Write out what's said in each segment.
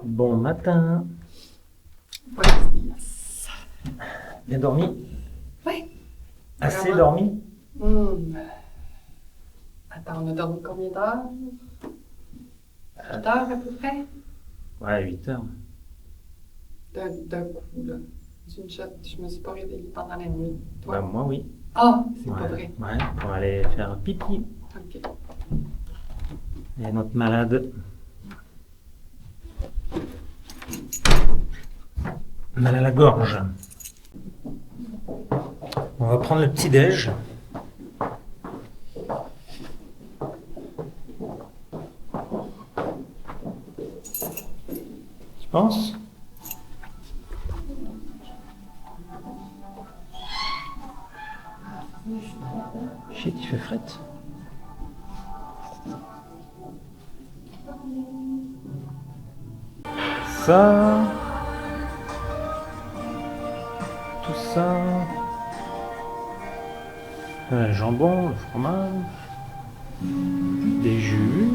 Bon matin. Buenos días. Bien dormi? Oui. Assez Vraiment. dormi? Attends, on a dormi combien d'heures? 8 heures à peu près? Ouais, 8 heures. D'un coup, là. D'une shot. Je me suis pas réveillée pendant la nuit. Bah, Toi? moi, oui. Ah, c'est Ouais. pas vrai. Ouais, pour aller faire pipi. Ok. Il y a notre malade. Mal à la gorge. On va prendre le petit-déj. Tu penses? Shit, il fait fret. Ça. Tout ça. Le jambon, le fromage. Des jus.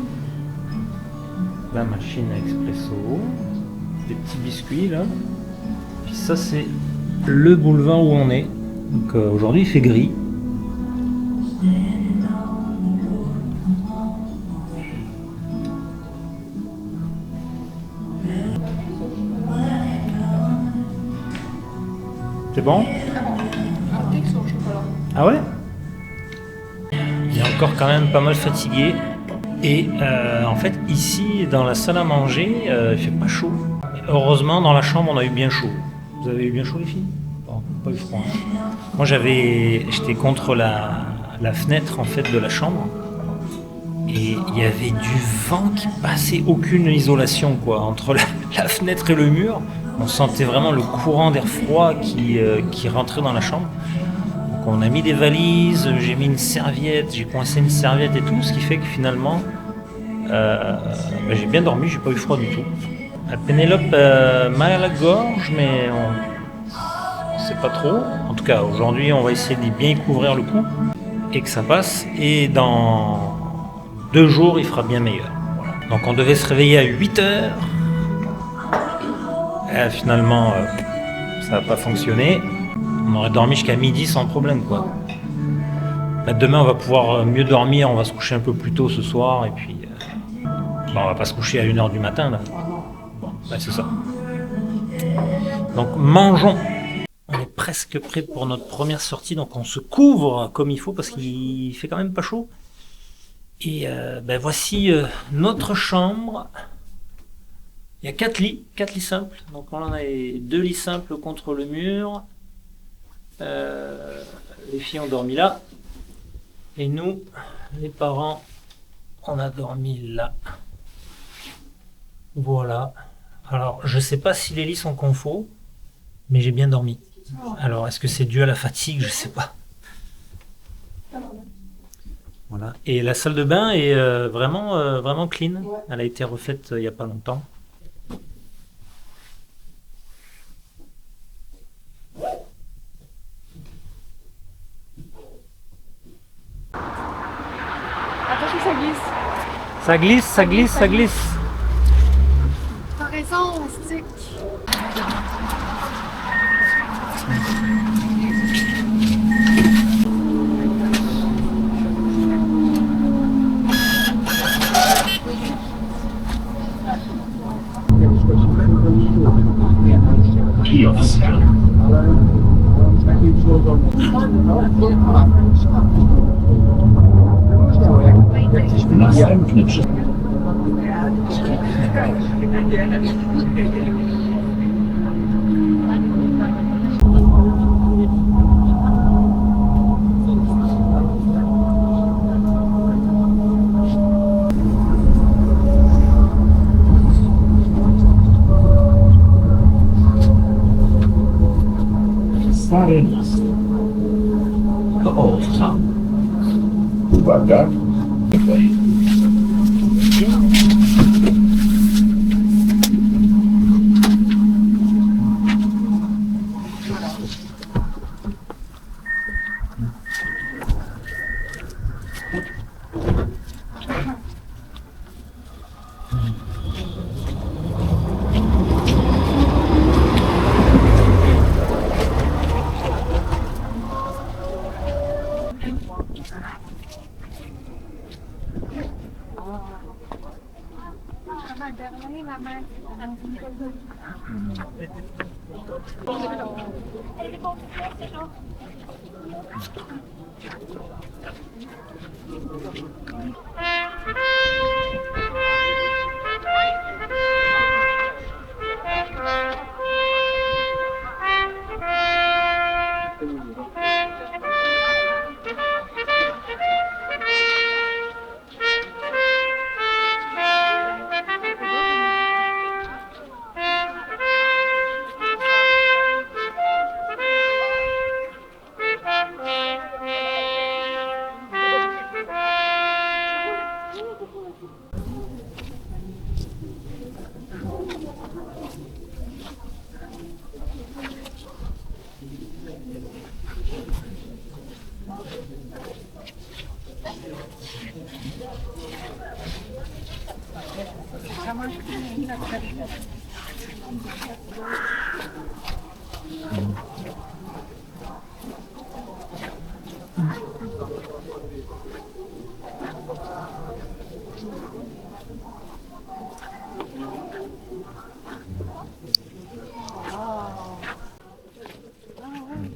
La machine à expresso. Des petits biscuits là. Puis ça c'est le boulevard où on est. Donc aujourd'hui il fait gris. C'est bon? Avec son chocolat. Ah ouais? Il est encore quand même pas mal fatigué. Et en fait ici dans la salle à manger il fait pas chaud. Heureusement dans la chambre on a eu bien chaud. Vous avez eu bien chaud les filles? Bon, pas eu froid. Moi j'étais contre la fenêtre en fait de la chambre. Et il y avait du vent qui passait, aucune isolation quoi. Entre la fenêtre et le mur, on sentait vraiment le courant d'air froid qui rentrait dans la chambre. Donc on a mis des valises, j'ai mis une serviette, j'ai coincé une serviette et tout, ce qui fait que finalement j'ai bien dormi, j'ai pas eu froid du tout. Pénélope mal à la gorge, mais on sait pas trop. En tout cas aujourd'hui on va essayer de bien couvrir le cou et que ça passe. Et dans 2 jours, il fera bien meilleur. Voilà. Donc on devait se réveiller à 8 heures. Et finalement, ça n'a pas fonctionné. On aurait dormi jusqu'à midi sans problème, quoi. Là, demain, on va pouvoir mieux dormir. On va se coucher un peu plus tôt ce soir. Et puis, on va pas se coucher à 1h du matin, là. Bon, c'est ça. Donc, mangeons. On est presque prêt pour notre première sortie. Donc, on se couvre comme il faut parce qu'il fait quand même pas chaud. Et voici notre chambre. Il y a 4 lits simples. Donc on en a 2 lits simples contre le mur. Les filles ont dormi là. Et nous, les parents, on a dormi là. Voilà. Alors je sais pas si les lits sont confos, mais j'ai bien dormi. Alors est-ce que c'est dû à la fatigue? Je sais pas. Voilà. Et la salle de bain est vraiment clean. Ouais. Elle a été refaite il n'y a pas longtemps. Attention, ça glisse. Ça glisse, ça glisse, ça glisse. T'as raison, stick. Kiosk. Następny przy... Stary miasto. To Old Town. Uwaga. Tutaj.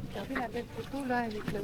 Regardez la belle photo là avec le...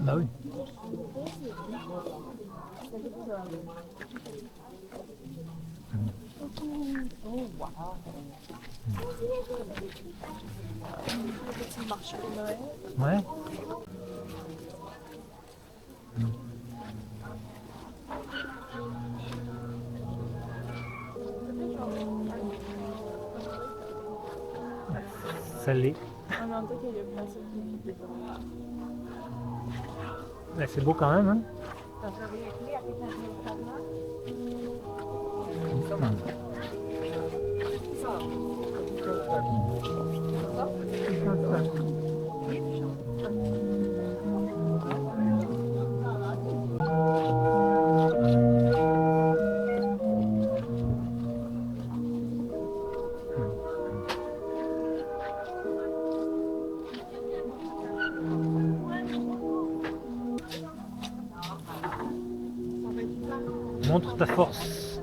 Bah oui. Ouais. Salé. Ouais, c'est beau quand même, hein. Montre ta force.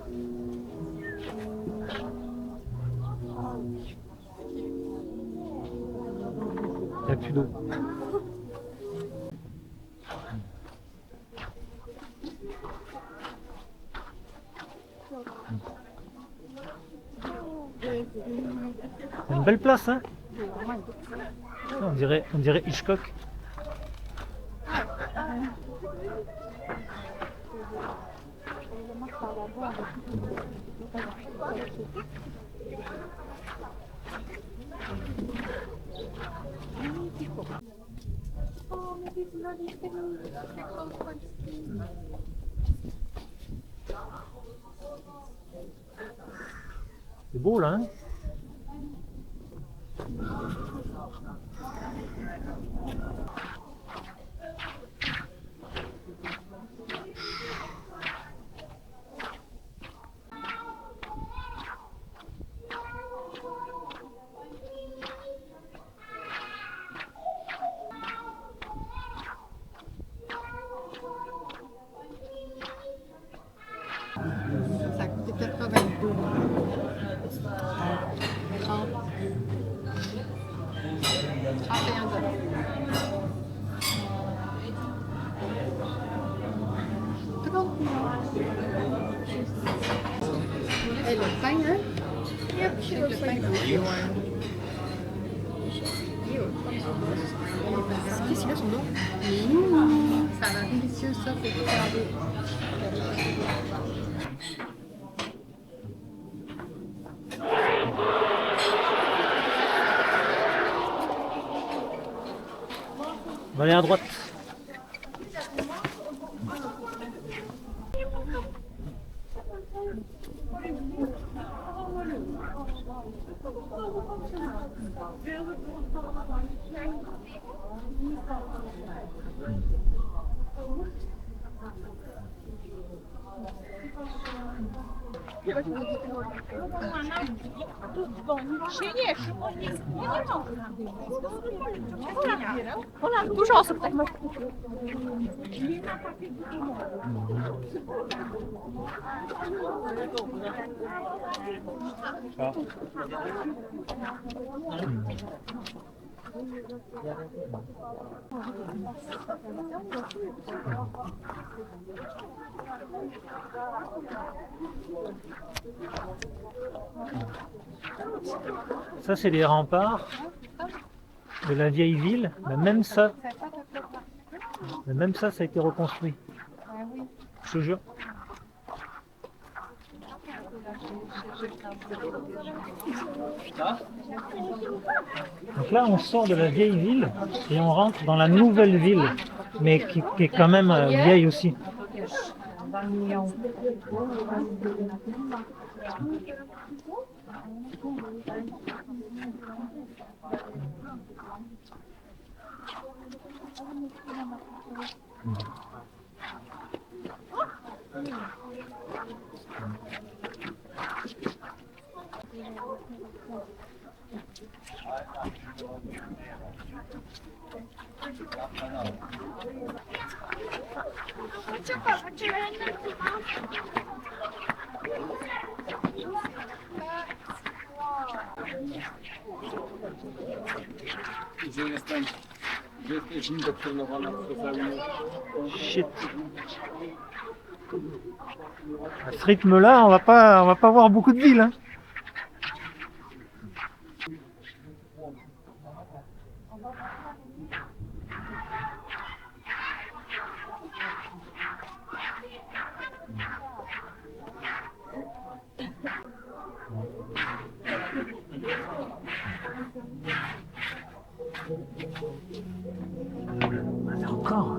Il n'y a plus d'eau. C'est une belle place, hein? On dirait Hitchcock. C'est beau là, hein? Et le pain, hein? Le pain, c'est celui-là son nom? Ça a l'air délicieux, ça, faut regarder. On va aller à droite. Dużo osób tak ma. Ça, c'est les remparts de la vieille ville. Mais même ça, ça a été reconstruit. Je te jure. Donc là, on sort de la vieille ville et on rentre dans la nouvelle ville, mais qui est quand même vieille aussi. Jesteś indoktrynowana przeze mnie. Shit. À ce rythme-là, on va pas voir beaucoup de villes. Hein. Encore.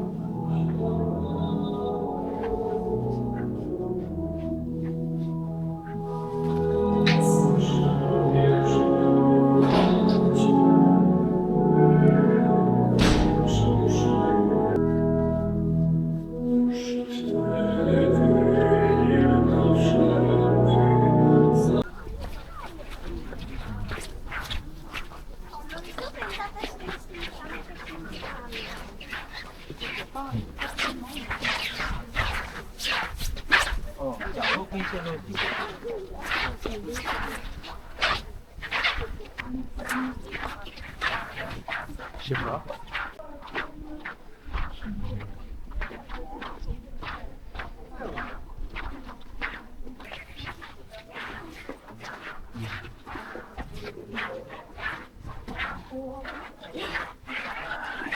Je sais pas.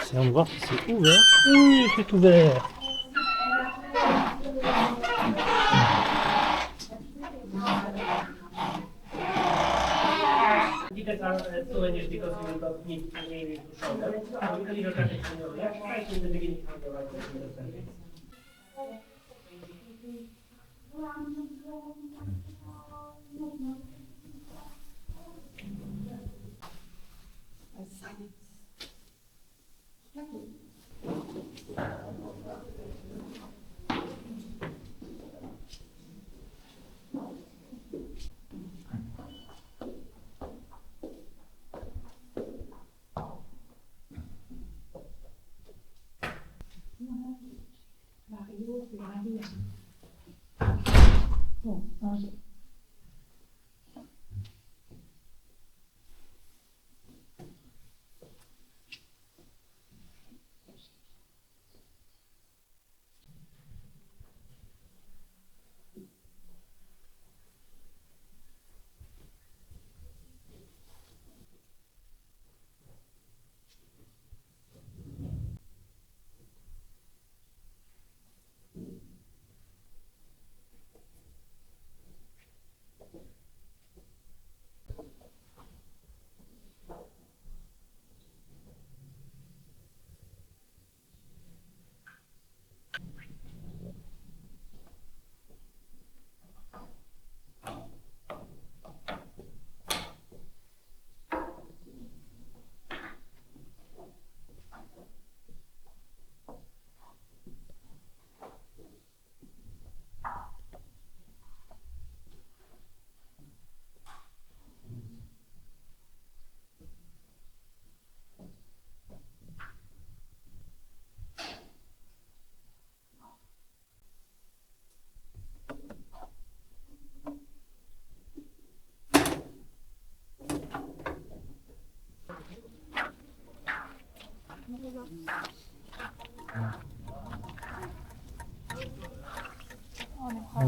Essayons de voir si c'est ouvert. Oui, c'est ouvert.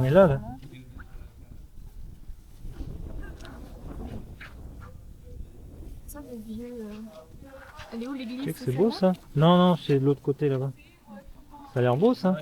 est là, là. Ça, le vieux. Elle est où Tu l'église? sais que c'est beau ça? Non, non, c'est de l'autre côté là-bas. Ça a l'air beau ça.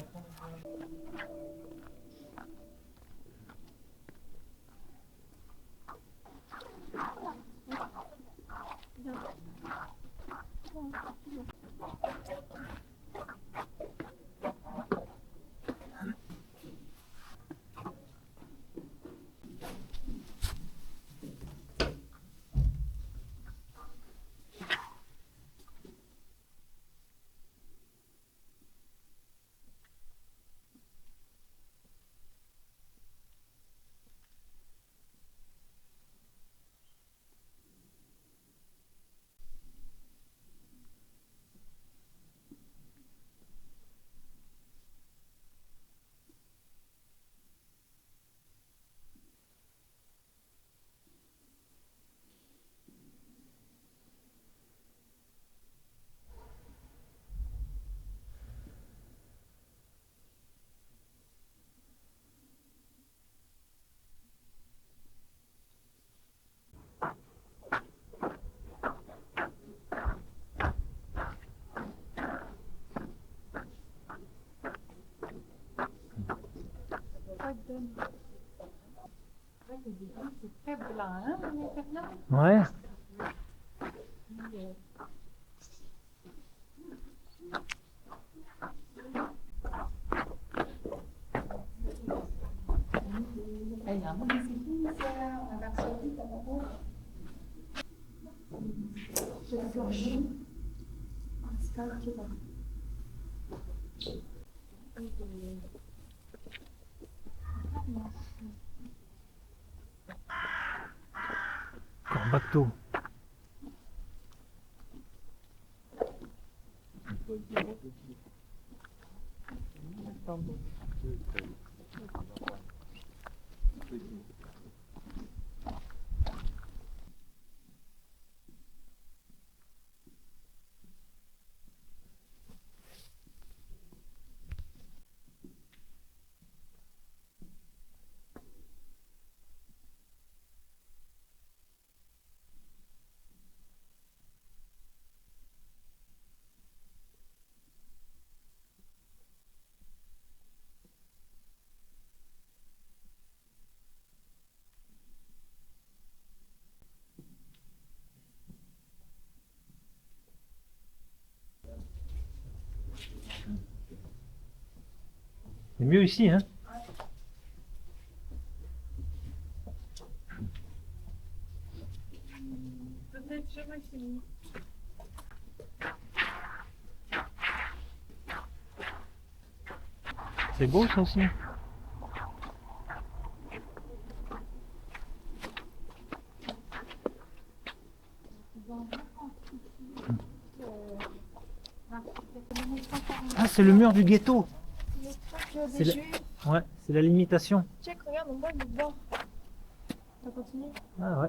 C'est très blanc, hein, à l'intérieur? Ouais. Il y en a des églises en Varsovie, d'abord. Je l'ai gorgé. C'est pas qui va. Corbacto. C'est mieux ici, hein? Peut-être jamais fini. C'est beau ça aussi. Ah, c'est le mur du ghetto. C'est la... Ouais, c'est la limitation. Check, regarde, on voit le bord. Ça continue. Ah ouais.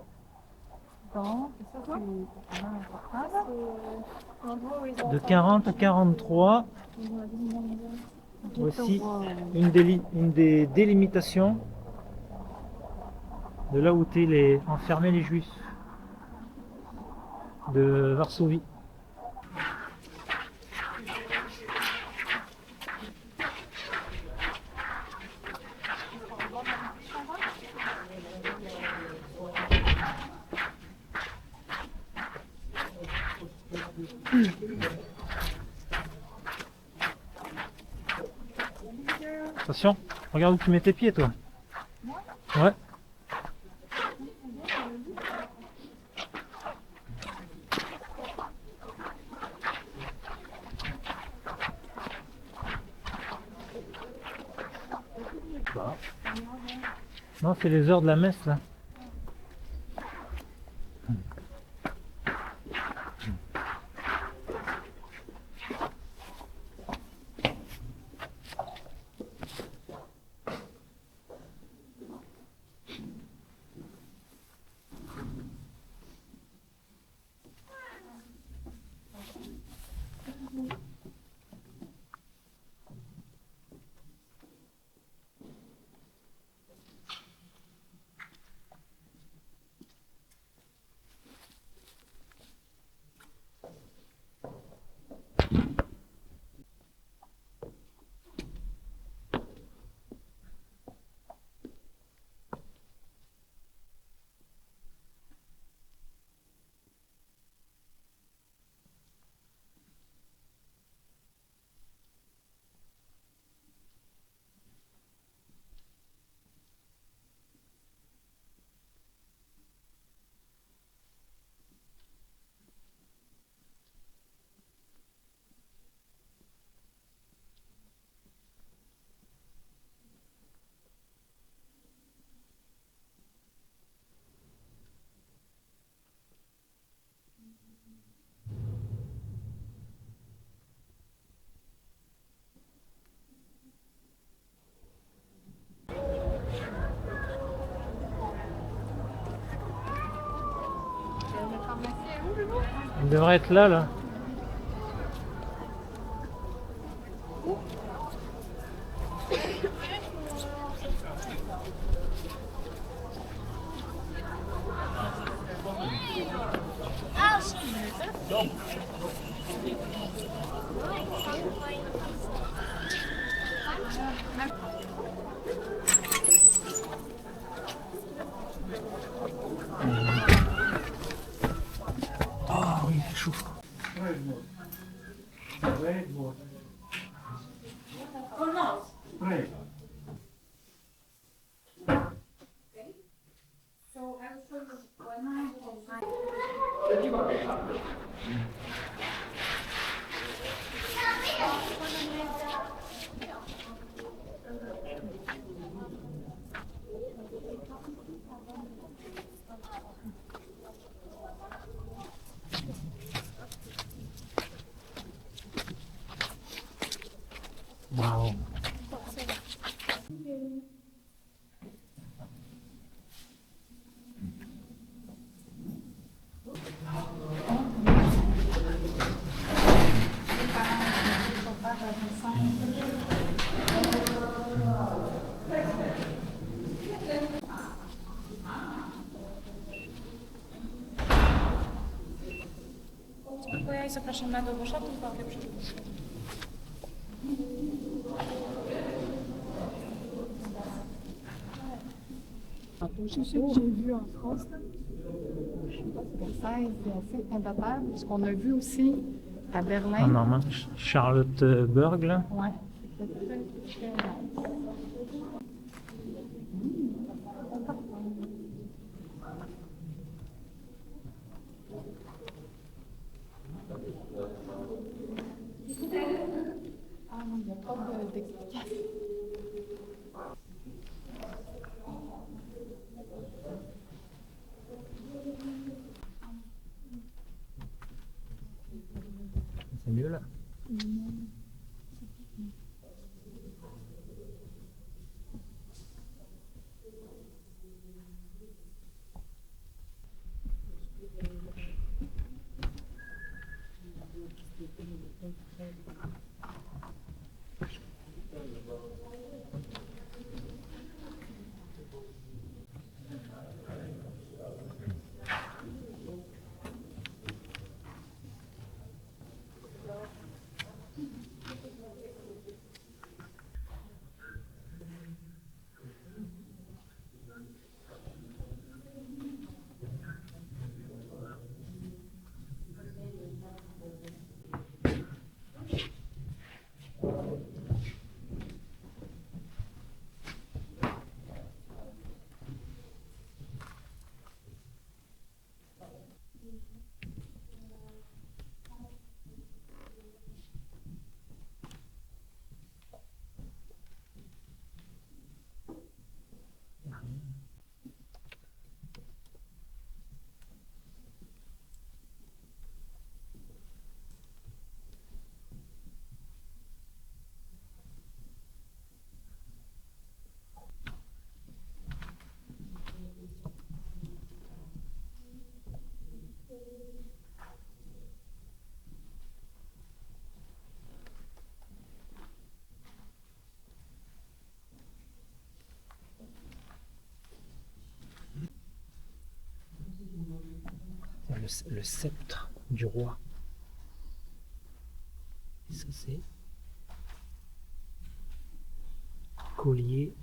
Donc, ça, c'est vraiment important. Ça, c'est l'endroit où ils ont. De 40 à 43, voici une des délimitations de là où étaient enfermés les juifs de Varsovie. Attention, regarde où tu mets tes pieds toi. Ouais. Non, c'est les heures de la messe là. On devrait être là, là. Oh oui, il fait chaud. Waouh. Dziękuję i zapraszam na dół do szatów. C'est ce que j'ai vu en France. C'est assez imbattable. Ce qu'on a vu aussi à Berlin. En Normand, Charlotteburg, là. Ouais. C'était très, très nice. Ah non, il n'y a pas d'explication. C'est mieux, là. Le sceptre du roi. Et ça, c'est collier.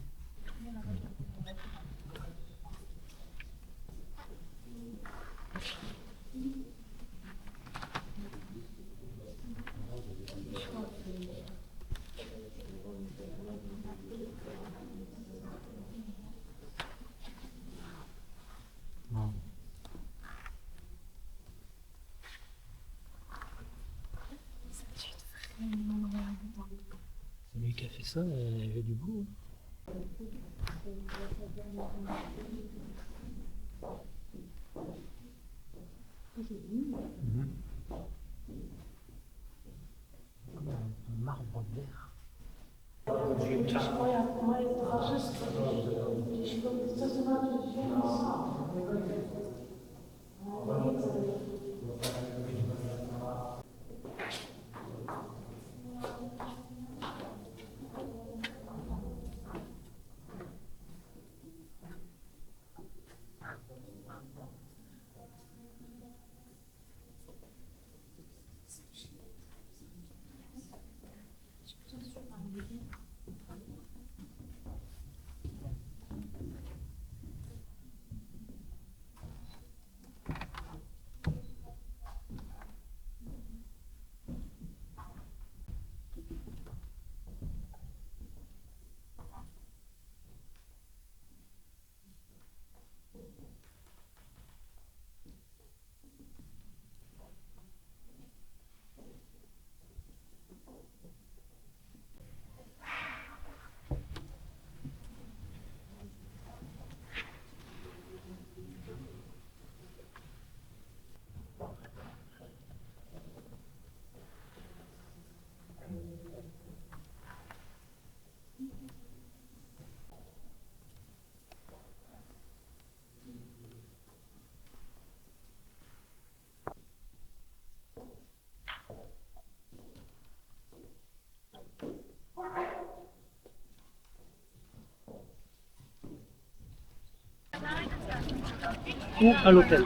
C'est lui qui a fait ça, il avait du goût. Comme un marbre vert. ou à l'hôtel.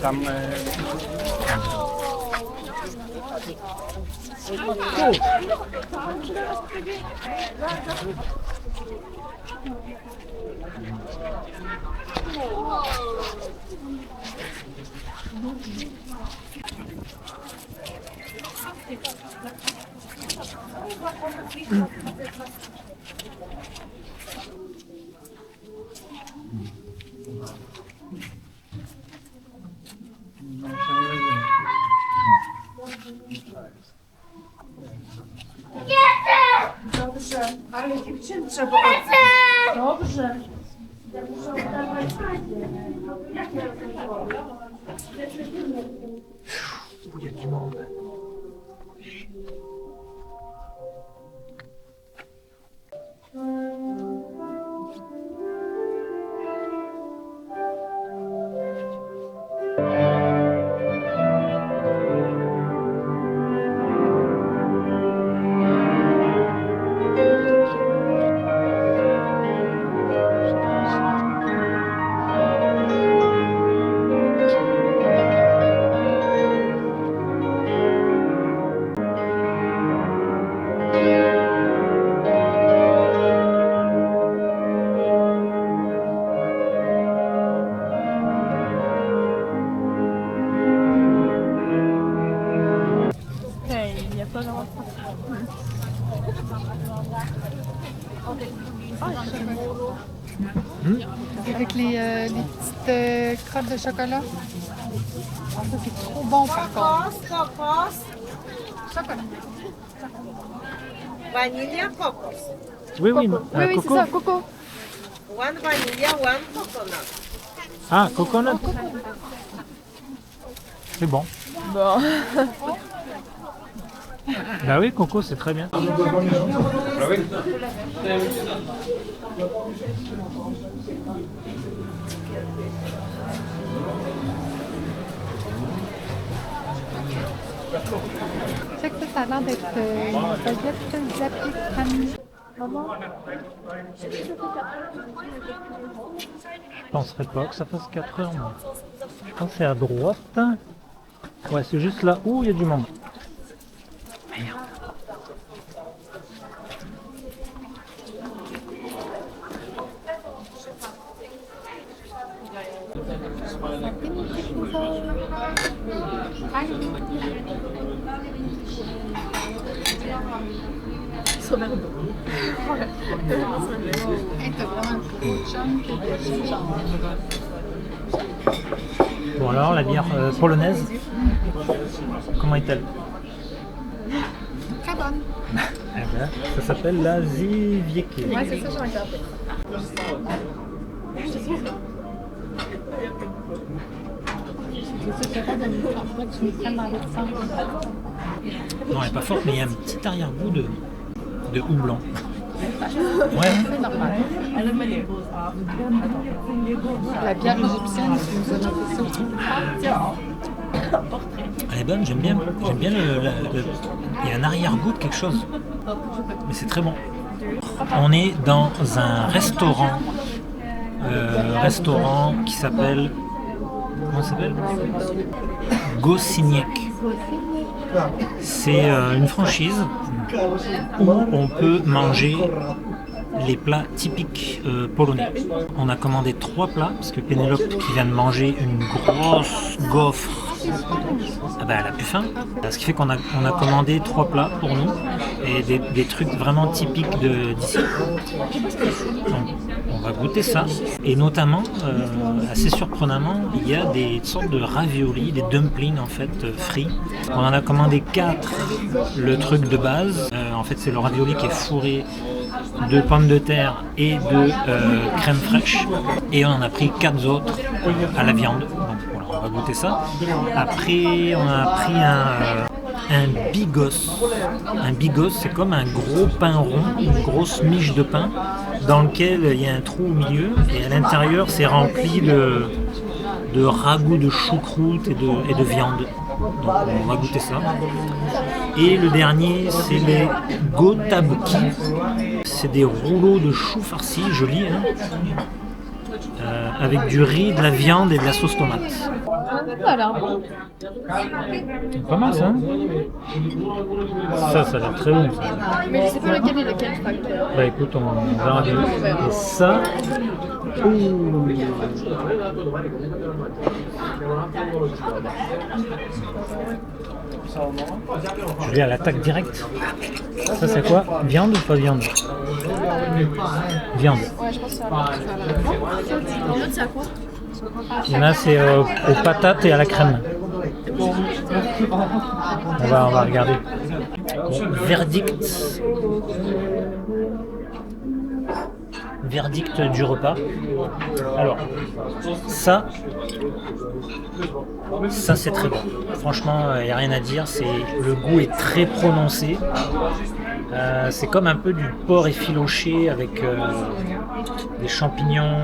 Tam Dobrze, ale dziewczyn trzeba Dobrze. Jaki monde. Il n'y a pas vraiment Avec les petites crottes de chocolat. Ah, ça, c'est trop bon par contre. Chocolat. Vanilla cocos. Oui, oui, Oui, oui, c'est ça, coco. One vanilla, one coconut. Ah, coconut. C'est bon. bon. Bah oui, coco, c'est très bien. Je sais que ça a l'air d'être une baguette zappée. Je penserais pas que ça fasse 4 heures, moi. Je pense que c'est à droite. Ouais, c'est juste là où il y a du monde. Merde. Bon alors, la bière polonaise, comment est-elle? Très bonne. Eh ben, ça s'appelle la Ziwieckie. Ouais, c'est ça, j'ai regardé. Je sais pas de me faire que tu me prennes dans l'autre sens. Non, elle est pas forte, mais il y a un petit arrière-goût de houblon. Ouais. C'est normal. La bière égyptienne, c'est nous avons fait ça. Elle est bonne, j'aime bien il y a un arrière-goût de quelque chose. Mais c'est très bon. On est dans un restaurant. Restaurant qui s'appelle... Comment ça s'appelle? Gosiniek. C'est une franchise où on peut manger les plats typiques polonais. On a commandé 3 plats parce que Pénélope qui vient de manger une grosse gaufre Ah bah, elle a plus faim. Ce qui fait qu'on a commandé 3 plats pour nous et des trucs vraiment typiques d'ici. On va goûter ça. Et notamment, assez surprenamment, il y a des sortes de raviolis, des dumplings en fait frits. On en a commandé 4, le truc de base. En fait, c'est le ravioli qui est fourré de pommes de terre et de crème fraîche. Et on en a pris 4 autres à la viande. Donc voilà, on va goûter ça. Après, on a pris un bigos. Un bigos, c'est comme un gros pain rond, une grosse miche de pain dans lequel il y a un trou au milieu et à l'intérieur c'est rempli de ragoût de choucroute et de viande. Donc on va goûter ça. Et le dernier, c'est les gotabki. C'est des rouleaux de choux farcis, jolis, hein, avec du riz, de la viande et de la sauce tomate. Ça a l'air bon. Pas mal ça, hein. Ça a l'air très bon. Ça. Mais je sais pas lequel est lequel. Bah écoute, on verra bien. Et ça... Ouh. Je vais à l'attaque directe. Ça c'est quoi? Viande ou pas viande? Viande. Ouais, je pense que ça va. L'autre, c'est à quoi? Il y en a, c'est aux patates et à la crème. On va regarder. Bon, verdict du repas. Alors, ça c'est très bon. Franchement, il n'y a rien à dire. Le goût est très prononcé. C'est comme un peu du porc effiloché avec des champignons.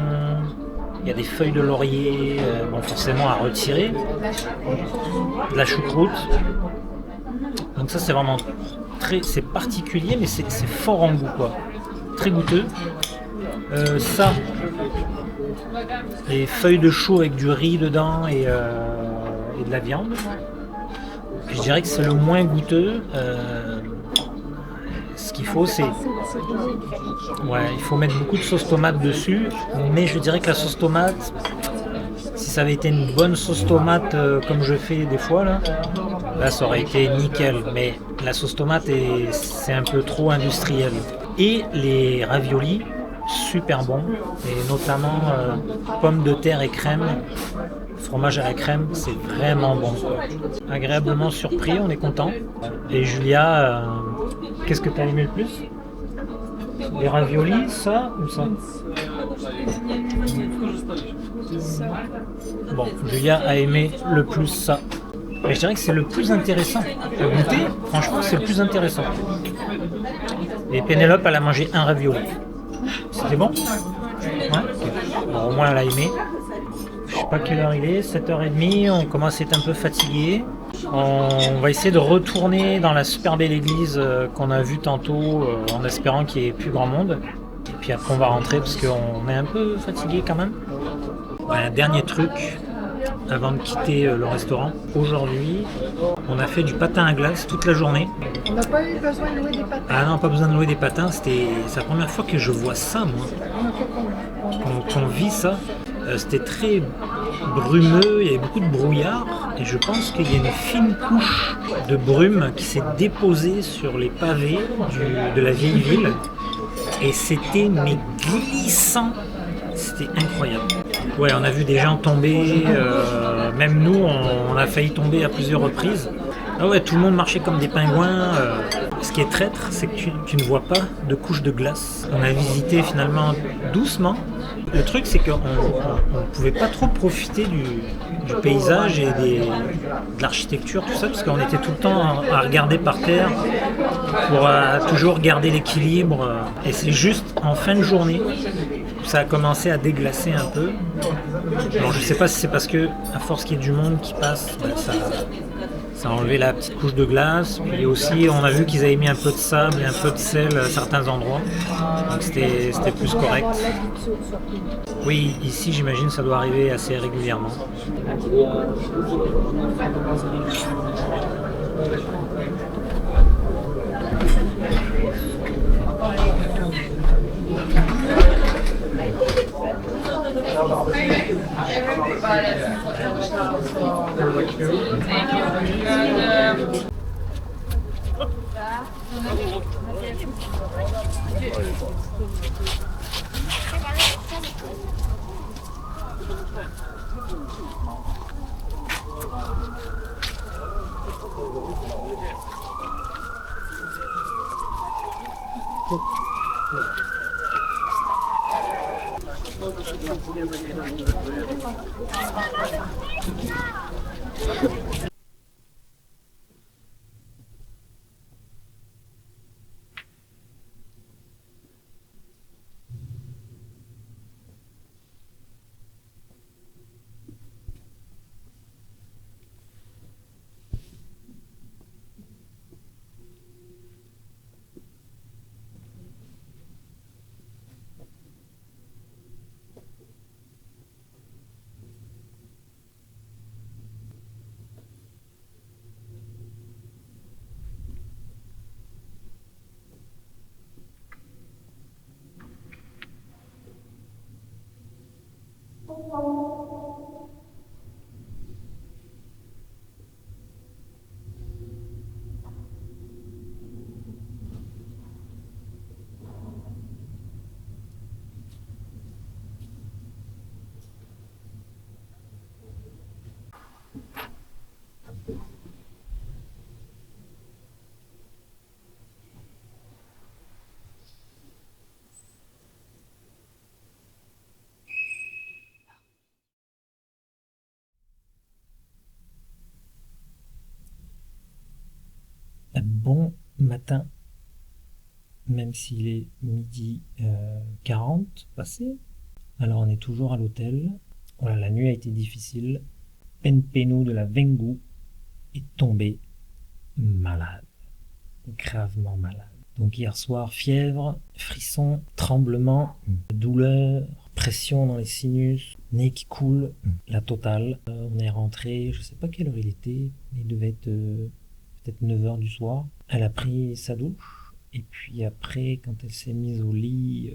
Il y a des feuilles de laurier, bon, forcément à retirer. De la choucroute. Donc ça c'est vraiment c'est particulier, mais c'est fort en goût, quoi. Très goûteux. Ça, les feuilles de chou avec du riz dedans et de la viande. Je dirais que c'est le moins goûteux. Ce qu'il faut, c'est... Ouais, il faut mettre beaucoup de sauce tomate dessus, mais je dirais que la sauce tomate, si ça avait été une bonne sauce tomate comme je fais des fois, là ça aurait été nickel. Mais la sauce tomate, c'est un peu trop industriel. Et les raviolis, super bons, et notamment pommes de terre et crème, fromage à la crème, c'est vraiment bon, quoi. Agréablement surpris, on est content. Et Julia, qu'est-ce que tu as aimé le plus? Les raviolis, ça ou ça? Bon, Julia a aimé le plus ça. Et je dirais que c'est le plus intéressant à goûter. Franchement, c'est le plus intéressant. Et Pénélope, elle a mangé un ravioli. C'était bon? Ouais. Bon, au moins, elle a aimé. Je sais pas quelle heure il est, 7h30, on commence à être un peu fatigué. On va essayer de retourner dans la super belle église qu'on a vue tantôt en espérant qu'il y ait plus grand monde. Et puis après on va rentrer parce qu'on est un peu fatigué quand même. Ouais, un dernier truc avant de quitter le restaurant. Aujourd'hui, on a fait du patin à glace toute la journée. On n'a pas eu besoin de louer des patins. Ah non, pas besoin de louer des patins, c'est la première fois que je vois ça, moi. Qu'on vit ça. C'était très brumeux, il y avait beaucoup de brouillard et je pense qu'il y a une fine couche de brume qui s'est déposée sur les pavés de la vieille ville et c'était glissant, c'était incroyable. Ouais, on a vu des gens tomber, même nous on a failli tomber à plusieurs reprises. Ah ouais, tout le monde marchait comme des pingouins. Ce qui est traître, c'est que tu ne vois pas de couche de glace. On a visité finalement doucement. Le truc, c'est qu'on ne pouvait pas trop profiter du paysage et de l'architecture, tout ça, parce qu'on était tout le temps à regarder par terre pour toujours garder l'équilibre. Et c'est juste en fin de journée que ça a commencé à déglacer un peu. Alors je sais pas si c'est parce que, à force qu'il y ait du monde qui passe, ça a enlevé la petite couche de glace. Et aussi, on a vu qu'ils avaient mis un peu de sable et un peu de sel à certains endroits. Donc c'était plus correct. Oui, ici, j'imagine, ça doit arriver assez régulièrement. Bon matin, même s'il est midi 40 passé. Alors on est toujours à l'hôtel. Voilà, la nuit a été difficile. Penpenou de la Vengoux est tombé malade, gravement malade. Donc hier soir, fièvre, frissons, tremblements, douleur, pression dans les sinus, nez qui coule, la totale. On est rentré, je sais pas quelle heure il était, mais il devait être peut-être 9h du soir. Elle a pris sa douche, et puis après, quand elle s'est mise au lit,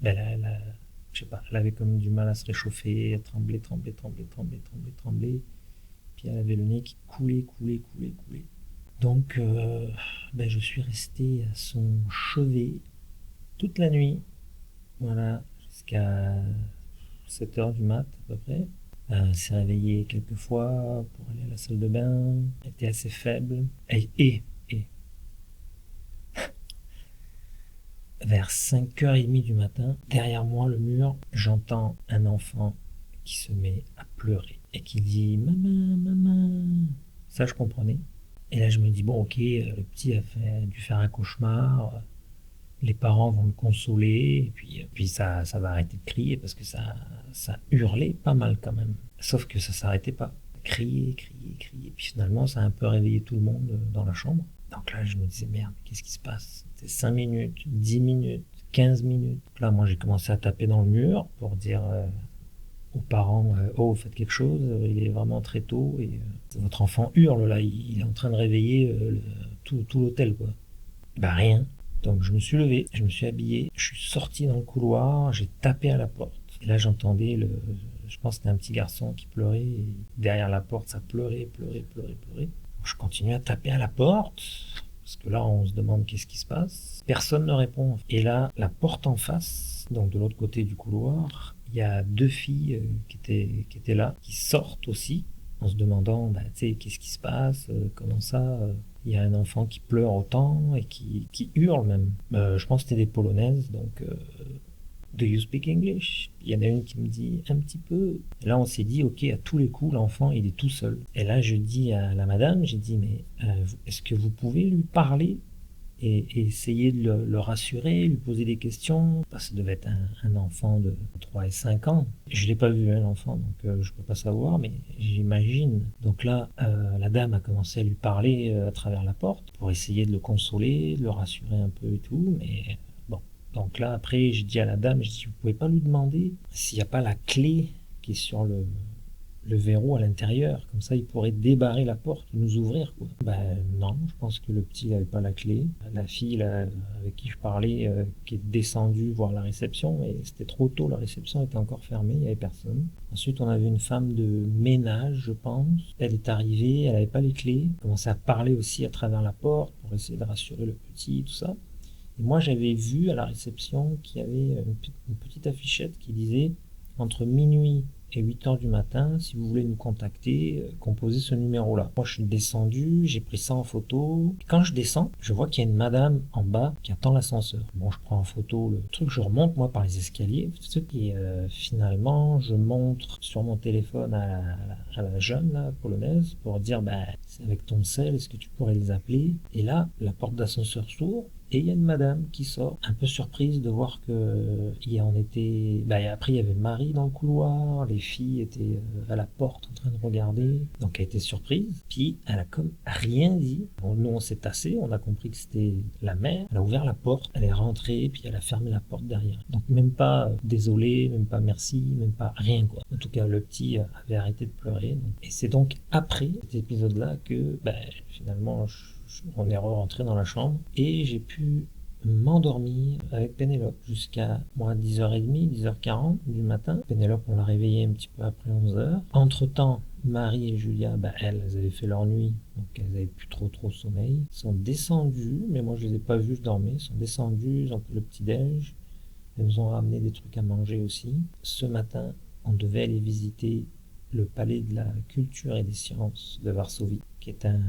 je sais pas, elle avait comme du mal à se réchauffer, à trembler. Puis elle avait le nez qui coulait. Donc, je suis resté à son chevet toute la nuit, voilà, jusqu'à 7h du mat à peu près. S'est réveillé quelques fois pour aller à la salle de bain, était assez faible. Et vers 5h30 du matin, derrière moi, le mur, j'entends un enfant qui se met à pleurer et qui dit « Maman ». Ça, je comprenais. Et là, je me dis, bon, ok, le petit a dû faire un cauchemar, les parents vont le consoler, et puis ça va arrêter de crier, parce que ça hurlait pas mal quand même. Sauf que ça s'arrêtait pas. Crier, et puis finalement, ça a un peu réveillé tout le monde dans la chambre. Donc là, je me disais, merde, qu'est-ce qui se passe? C'était 5 minutes, 10 minutes, 15 minutes. Donc là, moi, j'ai commencé à taper dans le mur pour dire aux parents, oh, faites quelque chose, il est vraiment très tôt, et votre enfant hurle, là, il est en train de réveiller tout l'hôtel, quoi. Bah rien. Donc je me suis levé, je me suis habillé, je suis sorti dans le couloir, j'ai tapé à la porte. Et là, j'entendais je pense que c'était un petit garçon qui pleurait, et derrière la porte, ça pleurait. Donc, je continue à taper à la porte, parce que là, on se demande qu'est-ce qui se passe. Personne ne répond. Et là, la porte en face, donc de l'autre côté du couloir, il y a 2 filles qui étaient là, qui sortent aussi, en se demandant, tu sais, qu'est-ce qui se passe, comment ça, il y a un enfant qui pleure autant, et qui hurle même. Je pense que c'était des Polonaises, donc... Do you speak English? Il y en a une qui me dit un petit peu. Et là, on s'est dit, ok, à tous les coups, l'enfant, il est tout seul. Et là, je dis à la madame, j'ai dit, mais est-ce que vous pouvez lui parler et essayer de le rassurer, lui poser des questions? Ça devait être un enfant de 3 et 5 ans. Je l'ai pas vu, l'enfant, donc je peux pas savoir, mais j'imagine. Donc là, la dame a commencé à lui parler à travers la porte pour essayer de le consoler, de le rassurer un peu et tout, mais... Donc là, après, j'ai dit à la dame, vous pouvez pas lui demander s'il n'y a pas la clé qui est sur le verrou à l'intérieur, comme ça il pourrait débarrer la porte et nous ouvrir, quoi. Ben non, je pense que le petit n'avait pas la clé. La fille là, avec qui je parlais, qui est descendue voir la réception, mais c'était trop tôt, la réception était encore fermée, il n'y avait personne. Ensuite on avait une femme de ménage, je pense. Elle est arrivée, elle n'avait pas les clés, elle commençait à parler aussi à travers la porte pour essayer de rassurer le petit, tout ça. Et moi j'avais vu à la réception qu'il y avait une petite affichette qui disait entre minuit et 8h du matin, si vous voulez nous contacter, composez ce numéro-là. Moi, je suis descendu, j'ai pris ça en photo. Quand je descends, je vois qu'il y a une madame en bas qui attend l'ascenseur. Bon, je prends en photo le truc, je remonte, moi, par les escaliers. Et finalement, je montre sur mon téléphone à la jeune, là, polonaise, pour dire, bah, c'est avec ton sel, est-ce que tu pourrais les appeler? Et là, la porte d'ascenseur s'ouvre. Et il y a une madame qui sort, un peu surprise de voir que on était. Bah, après, il y avait Marie dans le couloir, les filles étaient à la porte en train de regarder. Donc, elle était surprise. Puis, elle a comme rien dit. Bon, nous, on s'est tassés, on a compris que c'était la mère. Elle a ouvert la porte, elle est rentrée, puis elle a fermé la porte derrière. Donc, même pas désolé, même pas merci, même pas rien, quoi. En tout cas, le petit avait arrêté de pleurer. Donc. Et c'est donc après cet épisode-là que, bah, finalement, on est rentré dans la chambre et j'ai pu m'endormir avec Pénélope jusqu'à 10h30, 10h40 du matin. Pénélope, on l'a réveillée un petit peu après 11h. Entre-temps, Marie et Julia, bah, elles avaient fait leur nuit, donc elles avaient plus trop sommeil. Elles sont descendues, mais moi je les ai pas vues dormir. Elles sont descendues, elles ont pris le petit-déj. Elles nous ont ramené des trucs à manger aussi. Ce matin, on devait aller visiter le palais de la culture et des sciences de Varsovie, qui est un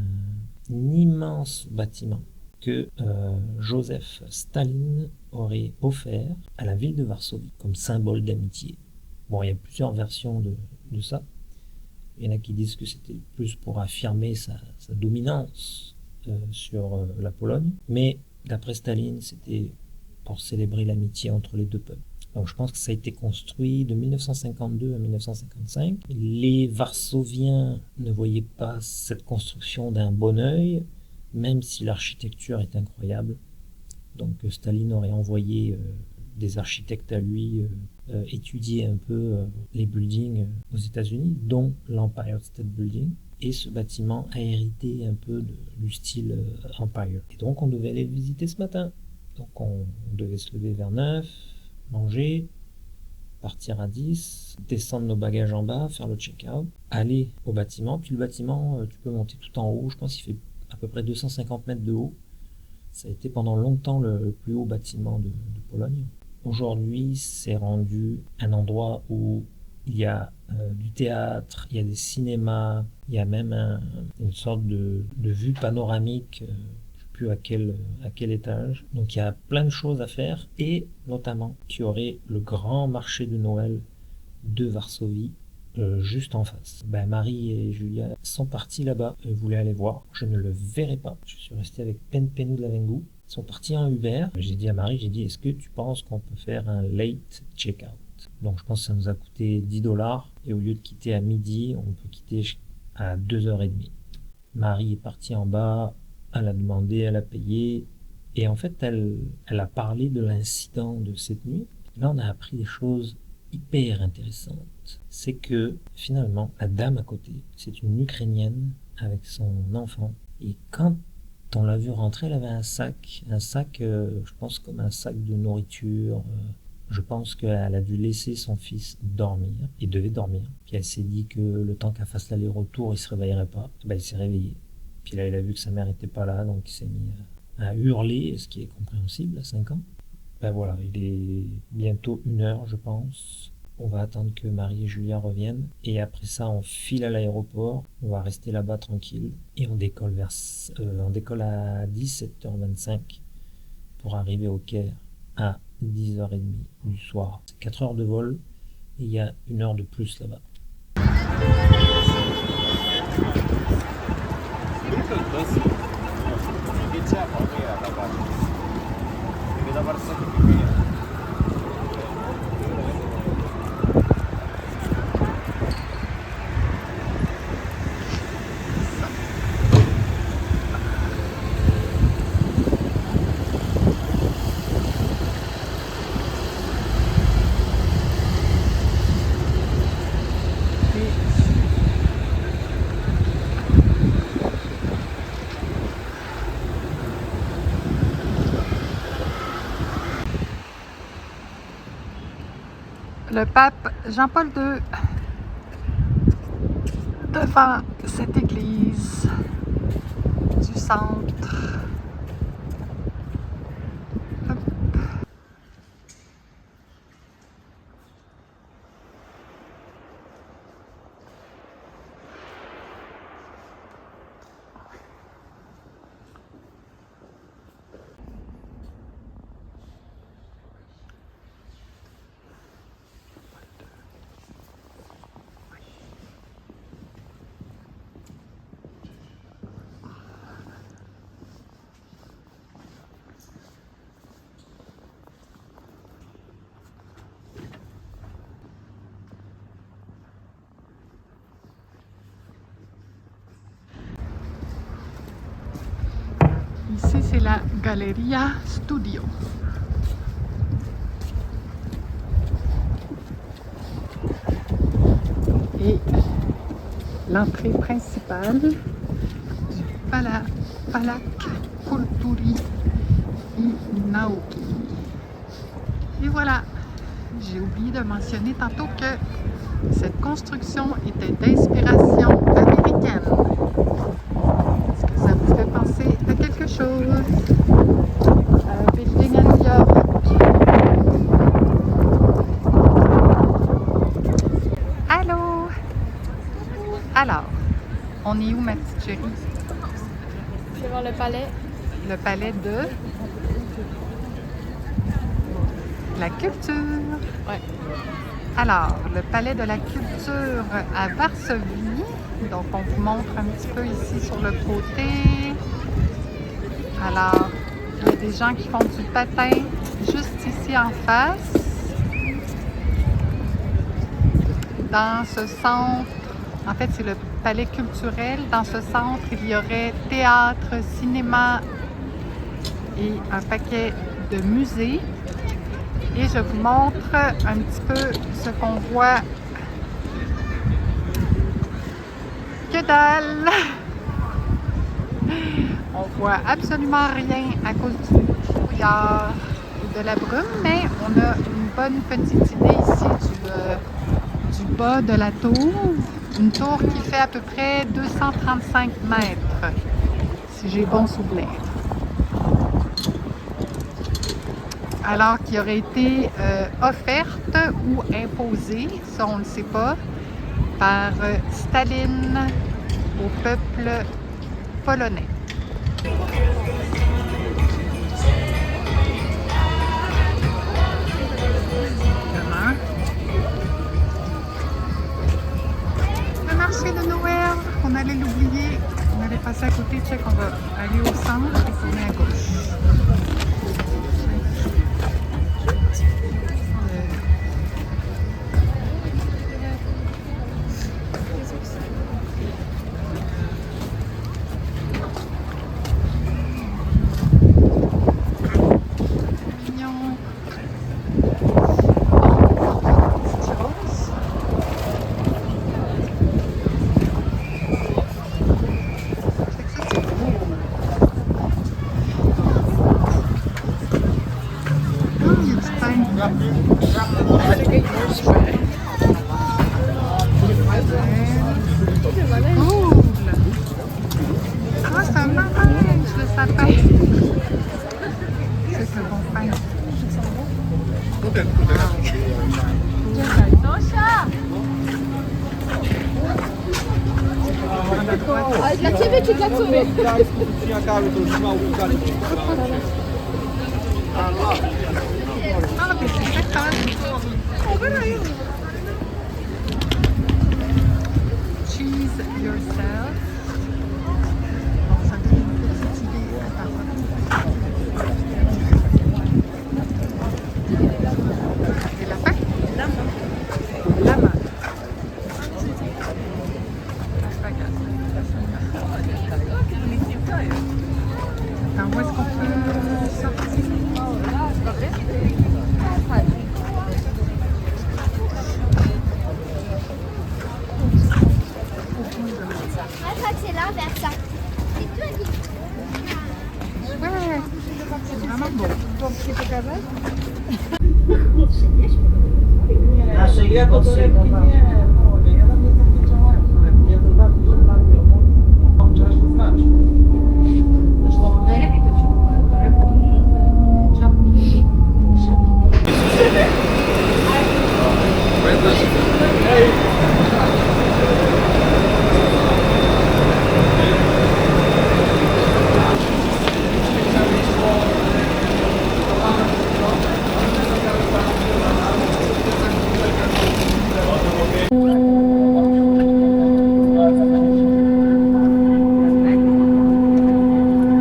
immense bâtiment que Joseph Staline aurait offert à la ville de Varsovie comme symbole d'amitié. Bon, il y a plusieurs versions de ça. Il y en a qui disent que c'était plus pour affirmer sa dominance sur la Pologne, mais d'après Staline, c'était pour célébrer l'amitié entre les deux peuples. Donc je pense que ça a été construit de 1952 à 1955. Les Varsoviens ne voyaient pas cette construction d'un bon œil, même si l'architecture est incroyable. Donc Staline aurait envoyé des architectes à lui étudier un peu les buildings aux États-Unis, dont l'Empire State Building. Et ce bâtiment a hérité un peu du style Empire. Et donc on devait aller le visiter ce matin. Donc on devait se lever vers 9, manger, partir à 10, descendre nos bagages en bas, faire le check-out, aller au bâtiment. Puis le bâtiment, tu peux monter tout en haut. Je pense qu'il fait à peu près 250 mètres de haut. Ça a été pendant longtemps le plus haut bâtiment de Pologne. Aujourd'hui, c'est rendu un endroit où il y a du théâtre, il y a des cinémas, il y a même une sorte de vue panoramique, je ne sais plus à quel étage. Donc il y a plein de choses à faire, et notamment qu'il y aurait le grand marché de Noël de Varsovie juste en face. Ben, Marie et Julia sont partis là-bas et voulaient aller voir. Je ne le verrai pas. Je suis resté avec Penu de Lavengu. Ils sont partis en Uber. J'ai dit à Marie, est-ce que tu penses qu'on peut faire un late check-out? Donc je pense que ça nous a coûté $10, et au lieu de quitter à midi, on peut quitter à 2h30. Marie est partie en bas, elle a demandé, elle a payé, et en fait elle a parlé de l'incident de cette nuit. Là on a appris des choses hyper intéressantes. C'est que finalement la dame à côté, c'est une Ukrainienne avec son enfant, et quand on l'a vue rentrer, elle avait un sac, je pense comme un sac de nourriture. Je pense qu'elle a dû laisser son fils dormir. Il devait dormir. Puis elle s'est dit que le temps qu'elle fasse l'aller-retour, il se réveillerait pas. Ben, il s'est réveillé. Puis là, il a vu que sa mère n'était pas là, donc il s'est mis à hurler, ce qui est compréhensible à 5 ans. Ben voilà, il est bientôt 1h, je pense. On va attendre que Marie et Julia reviennent. Et après ça, on file à l'aéroport. On va rester là-bas tranquille. Et on décolle à 17h25 pour arriver au Caire à 10h30 du soir. C'est 4 heures de vol et il y a 1 heure de plus là-bas. le pape Jean-Paul II devant cette église du centre. Hop. Ici, c'est la Galleria Studio. Et l'entrée principale du Palak Kulturi Naoki. Et voilà, j'ai oublié de mentionner tantôt que cette construction était d'inspiration américaine. Est-ce que ça vous fait penser à quelque chose? Un building à New York. Allô? Alors, on est où, ma petite chérie? Je vais voir le palais. Le palais de la culture. Ouais. Alors, le palais de la culture à Varsovie. Donc, on vous montre un petit peu ici sur le côté. Alors, il y a des gens qui font du patin juste ici en face. Dans ce centre, en fait, c'est le palais culturel. Dans ce centre, il y aurait théâtre, cinéma et un paquet de musées. Et je vous montre un petit peu ce qu'on voit. Que dalle! On voit absolument rien à cause du brouillard et de la brume, mais on a une bonne petite idée ici du bas de la tour. Une tour qui fait à peu près 235 mètres, si j'ai bon souvenir. Alors qui aurait été offerte ou imposée, ça on ne le sait pas, par Staline au peuple polonais. Le marché de Noël, on allait l'oublier, on allait passer à côté, check, on va aller au centre et tourner à gauche. Dla ciebie czy dla córy? Cheese yourself. Bon, ça donne une petite idée. Et la fin? Lama. Attends, où est-ce qu'on peut sortir? C'est là vers ça. C'est toi qui... Ouais, c'est vraiment beau.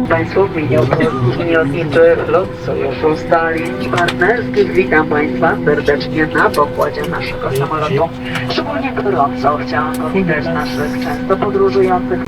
Państwo w imieniu Interlot Sojuszu Stali Partnerskich witam Państwa serdecznie na pokładzie naszego samolotu. Szczególnie gorąco chciałam powitać naszych często podróżujących.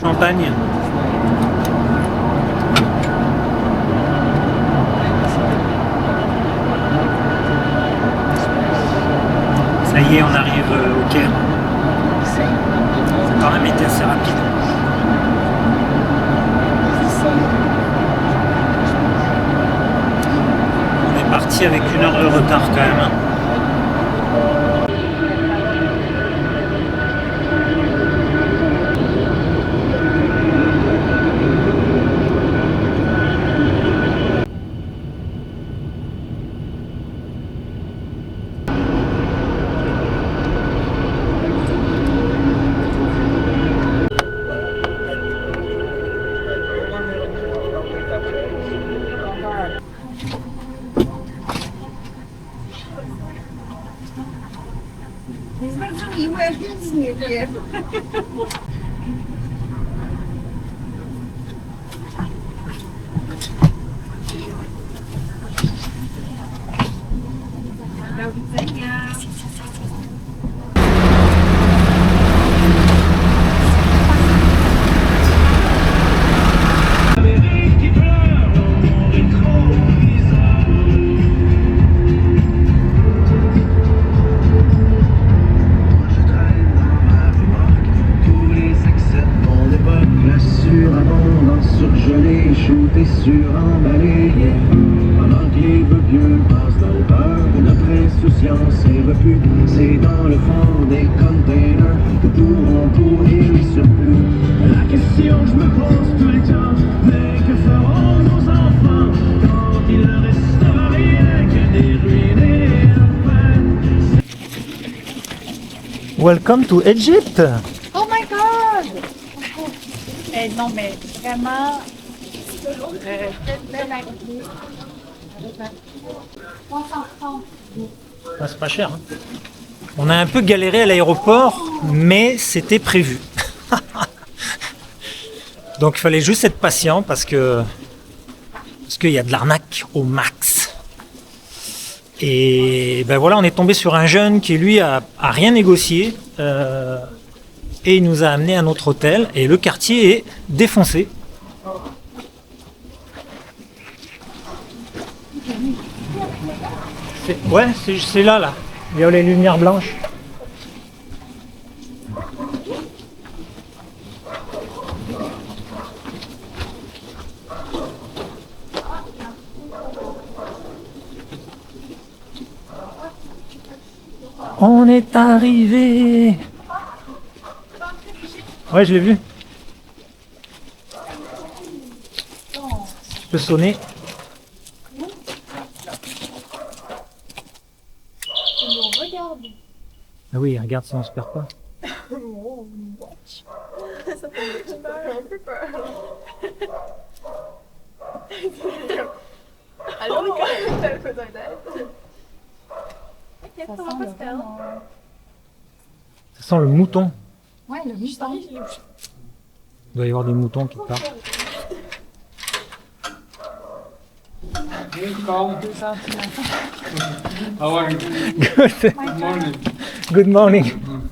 Champagne. Ça y est, on arrive au Caire. Ça a quand même été assez rapide. On est parti avec 1 heure de retard quand même. Hein. Suremballé, pendant que les vœux pieux passent dans le beurre, notre insouciance est repue. C'est dans le fond des containers que pourront pourrir les surplus. La question je me pose tout le temps, mais que feront nos enfants quand il ne restera rien que des ruines et enfin. Welcome to Egypt. Oh my god! Non mais vraiment, quelle belle activité. 330. Ah, c'est pas cher. Hein. On a un peu galéré à l'aéroport, mais c'était prévu. Donc il fallait juste être patient parce qu'il y a de l'arnaque au max. Et ben voilà, on est tombé sur un jeune qui lui a rien négocié et il nous a amené à notre hôtel et le quartier est défoncé. Ouais, c'est là. Il y a les lumières blanches. On est arrivé. Ouais, je l'ai vu. Je peux sonner. Ah oui, regarde si on se perd pas. Ça fait un peu peur. Allô, t'as besoin d'aide? Ok, Ça ça va sent pas le se perdre. vraiment- Ça sent le mouton. Ouais, le mouton. Il doit y avoir des moutons qui partent. How are you? Good. Morning. Good morning.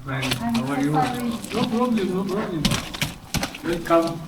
Fine. How are you? No problem, no problem. Welcome.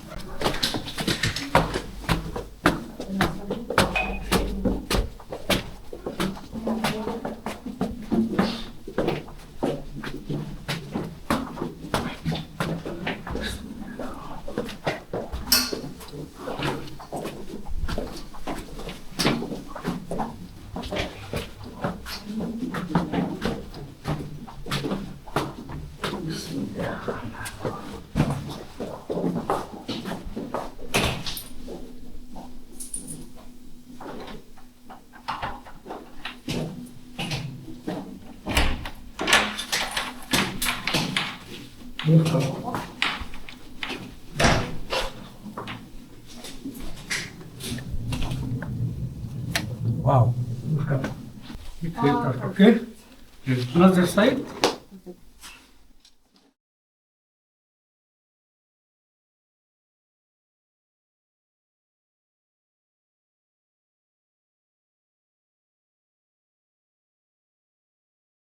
Wow. Okay. Another side.